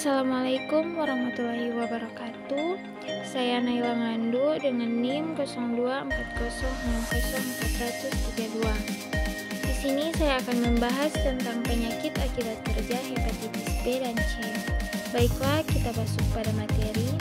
Assalamualaikum warahmatullahi wabarakatuh. Saya Naila Ngandu dengan NIM 0240604032. Di sini saya akan membahas tentang penyakit akibat kerja hepatitis B dan C. Baiklah, kita masuk pada materi.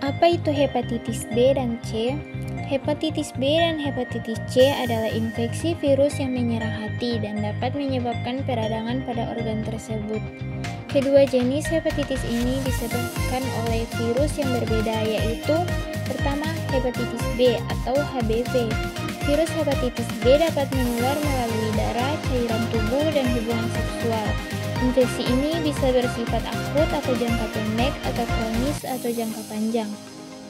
Apa itu hepatitis B dan C? Hepatitis B dan hepatitis C adalah infeksi virus yang menyerang hati dan dapat menyebabkan peradangan pada organ tersebut. Kedua jenis hepatitis ini disebabkan oleh virus yang berbeda, yaitu pertama, hepatitis B atau HBV. Virus hepatitis B dapat menular melalui darah, cairan tubuh, dan hubungan seksual. Infeksi ini bisa bersifat akut atau jangka pendek, atau kronis atau jangka panjang.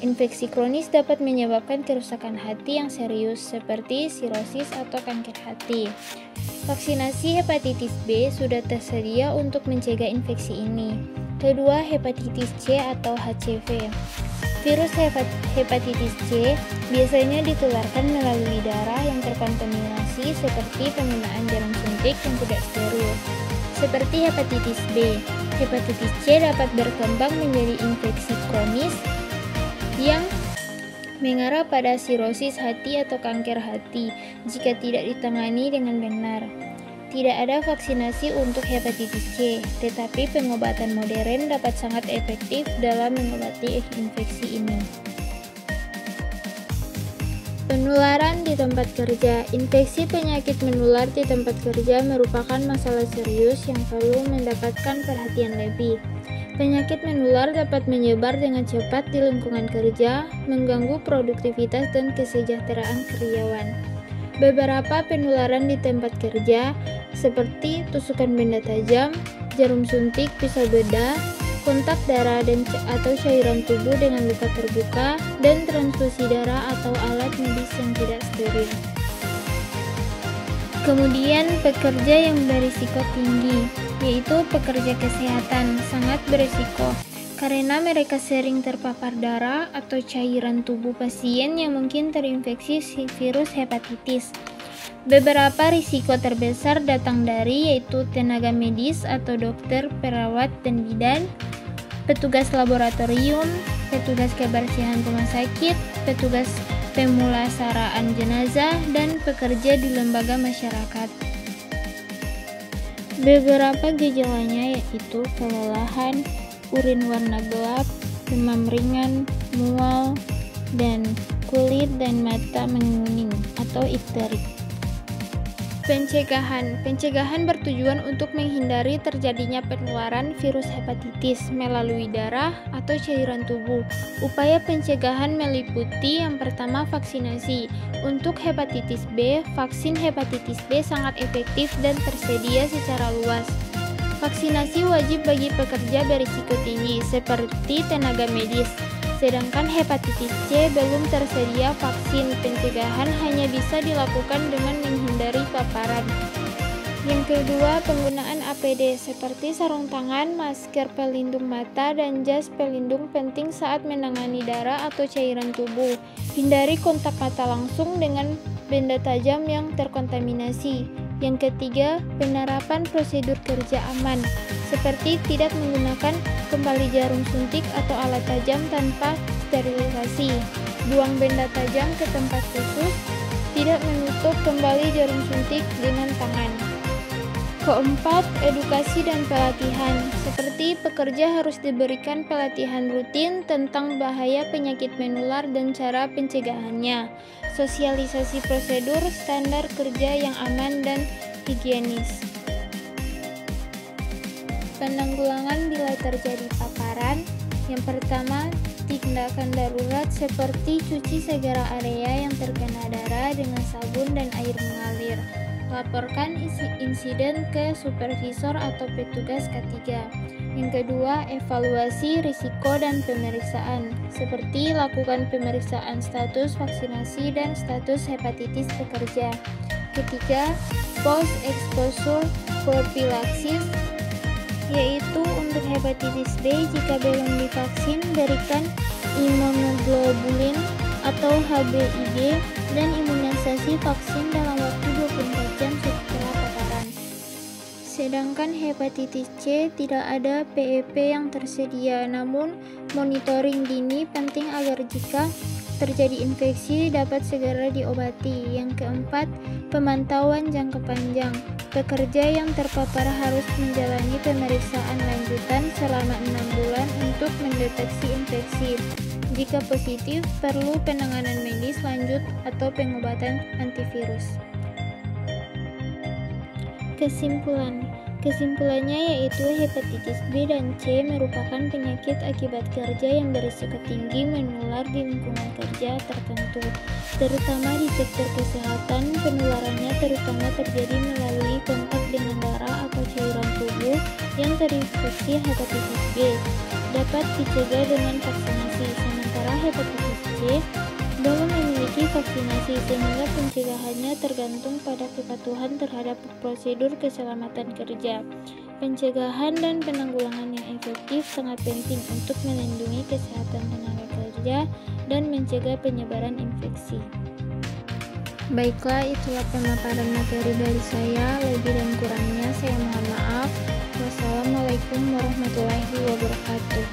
Infeksi kronis dapat menyebabkan kerusakan hati yang serius seperti sirosis atau kanker hati. Vaksinasi hepatitis B sudah tersedia untuk mencegah infeksi ini. Kedua, hepatitis C atau HCV. Virus hepatitis C biasanya ditularkan melalui darah yang terkontaminasi seperti penggunaan jarum suntik yang tidak steril. Seperti hepatitis B, hepatitis C dapat berkembang menjadi infeksi kronis yang mengarah pada sirosis hati atau kanker hati jika tidak ditangani dengan benar. Tidak ada vaksinasi untuk hepatitis C, tetapi pengobatan modern dapat sangat efektif dalam mengobati infeksi ini. Penularan di tempat kerja. Infeksi penyakit menular di tempat kerja merupakan masalah serius yang perlu mendapatkan perhatian lebih. Penyakit menular dapat menyebar dengan cepat di lingkungan kerja, mengganggu produktivitas dan kesejahteraan karyawan. Beberapa penularan di tempat kerja, seperti tusukan benda tajam, jarum suntik, pisau bedah, kontak darah atau cairan tubuh dengan luka terbuka, dan transfusi darah atau alat medis yang tidak steril. Kemudian, pekerja yang berisiko tinggi, yaitu pekerja kesehatan, sangat berisiko karena mereka sering terpapar darah atau cairan tubuh pasien yang mungkin terinfeksi virus hepatitis. Beberapa risiko terbesar datang dari yaitu tenaga medis atau dokter, perawat, dan bidan, petugas laboratorium, petugas kebersihan rumah sakit, petugas pemulasaraan jenazah, dan pekerja di lembaga masyarakat. Beberapa gejalanya yaitu kelelahan, urin warna gelap, demam ringan, mual, dan kulit dan mata menguning atau ikterik. Pencegahan bertujuan untuk menghindari terjadinya penularan virus hepatitis melalui darah atau cairan tubuh. Upaya pencegahan meliputi yang pertama, vaksinasi. Untuk hepatitis B, vaksin hepatitis B sangat efektif dan tersedia secara luas. Vaksinasi wajib bagi pekerja berisiko tinggi seperti tenaga medis. Sedangkan hepatitis C belum tersedia vaksin. Pencegahan hanya bisa dilakukan dengan menghindari paparan. Yang kedua, penggunaan APD seperti sarung tangan, masker pelindung mata, dan jas pelindung penting saat menangani darah atau cairan tubuh. Hindari kontak mata langsung dengan benda tajam yang terkontaminasi. Yang ketiga, penerapan prosedur kerja aman, seperti tidak menggunakan kembali jarum suntik atau alat tajam tanpa sterilisasi, buang benda tajam ke tempat khusus, tidak menutup kembali jarum suntik dengan tangan. Keempat, edukasi dan pelatihan, seperti pekerja harus diberikan pelatihan rutin tentang bahaya penyakit menular dan cara pencegahannya, sosialisasi prosedur, standar kerja yang aman dan higienis. Penanggulangan bila terjadi paparan. Yang pertama, tindakan darurat seperti cuci segala area yang terkena darah dengan sabun dan air mengalir. Laporkan insiden ke supervisor atau petugas ketiga. Yang kedua, evaluasi risiko dan pemeriksaan, seperti lakukan pemeriksaan status vaksinasi dan status hepatitis pekerja. Ketiga, post-exposure prophylaxis, yaitu untuk hepatitis B jika belum divaksin, berikan imunoglobulin atau HBID dan imunisasi vaksin dalam waktu 24 jam setelah paparan. Sedangkan hepatitis C tidak ada PEP yang tersedia, namun monitoring dini penting agar jika terjadi infeksi dapat segera diobati. Yang keempat, pemantauan jangka panjang. Pekerja yang terpapar harus menjalani pemeriksaan lanjutan selama 6 bulan untuk mendeteksi infeksi. Jika positif, perlu penanganan medis lanjut atau pengobatan antivirus. Kesimpulannya yaitu hepatitis B dan C merupakan penyakit akibat kerja yang berisiko tinggi menular di lingkungan kerja tertentu, terutama di sektor kesehatan. Penularannya terutama terjadi melalui kontak dengan darah atau cairan tubuh yang terinfeksi hepatitis B. Dapat dicegah dengan vaksinasi, sementara hepatitis C belum memiliki vaksinasi sehingga pencegahannya tergantung pada kepatuhan terhadap prosedur keselamatan kerja. Pencegahan dan penanggulangan yang efektif sangat penting untuk melindungi kesehatan tenaga kerja dan mencegah penyebaran infeksi. Baiklah, itulah pemaparan materi dari saya. Lebih dan kurangnya saya mohon maaf. Wassalamualaikum warahmatullahi wabarakatuh.